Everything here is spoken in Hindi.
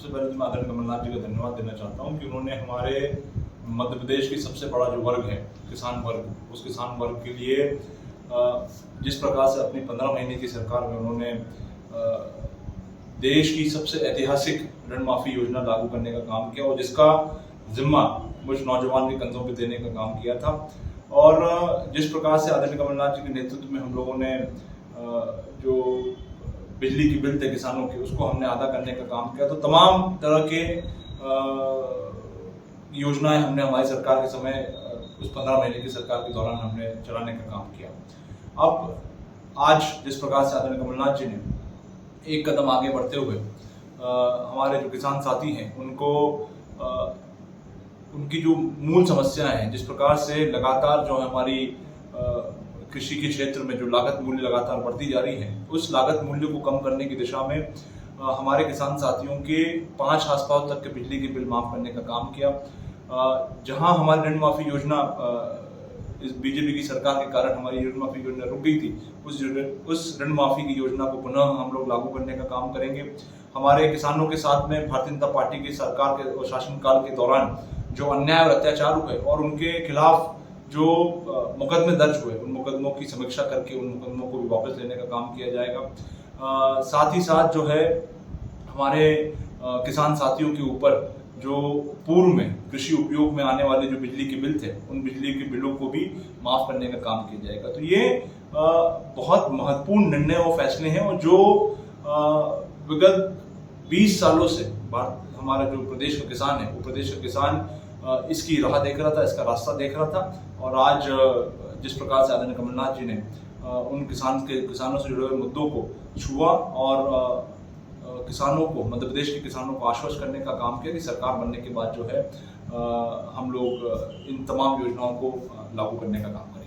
सबसे पहले तो मैं आदरणीय कमलनाथ जी का धन्यवाद देना चाहता हूँ कि उन्होंने हमारे मध्य प्रदेश की सबसे बड़ा जो वर्ग है किसान वर्ग, उस किसान वर्ग के लिए जिस प्रकार से अपनी 15 महीने की सरकार में उन्होंने देश की सबसे ऐतिहासिक ऋण माफी योजना लागू करने का काम किया और जिसका जिम्मा मुझ नौजवान के कंधों पे देने का काम किया था। और जिस प्रकार से आदरणीय कमलनाथ जी के नेतृत्व में हम लोगों ने जो बिजली की बिल थे किसानों के, उसको हमने अदा करने का काम किया, तो तमाम तरह के योजनाएं हमने हमारी सरकार के समय उस 15 महीने की सरकार के दौरान हमने चलाने का काम किया। अब आज जिस प्रकार से आदरणीय कमलनाथ जी ने एक कदम आगे बढ़ते हुए हमारे जो किसान साथी हैं उनको उनकी जो मूल समस्याएं हैं, जिस प्रकार से लगातार जो हमारी कृषि के क्षेत्र में जो लागत मूल्य लगातार बढ़ती जा रही है, उस लागत मूल्य को कम करने की दिशा में हमारे किसान साथियों के 5 आसपास तक के बिजली के बिल माफ करने का काम किया। जहां हमारी ऋण माफी योजना इस बीजेपी की सरकार के कारण हमारी ऋण माफी योजना रुक गई थी, उस ऋण माफी की योजना को पुनः हम लोग लागू करने का काम करेंगे। हमारे किसानों के साथ में भारतीय जनता पार्टी की सरकार के और शासनकाल के दौरान जो अन्याय और अत्याचार हुए और उनके खिलाफ जो मुकदमे दर्ज हुए, उन मुकदमों की समीक्षा करके उन मुकदमों को भी वापस लेने का काम किया जाएगा। साथ ही साथ जो है हमारे किसान साथियों के ऊपर जो पूर्व में कृषि उपयोग में आने वाले जो बिजली के बिल थे, उन बिजली के बिलों को भी माफ करने का काम किया जाएगा। तो ये बहुत महत्वपूर्ण निर्णय और फैसले हैं और जो विगत 20 सालों से हमारा जो प्रदेश का किसान है, वो प्रदेश का किसान इसकी राह देख रहा था, इसका रास्ता देख रहा था। और आज जिस प्रकार से आदरणीय कमलनाथ जी ने उन किसानों से जुड़े हुए मुद्दों को छुआ और किसानों को, मध्य प्रदेश के किसानों को आश्वस्त करने का काम किया कि सरकार बनने के बाद जो है हम लोग इन तमाम योजनाओं को लागू करने का काम करेंगे।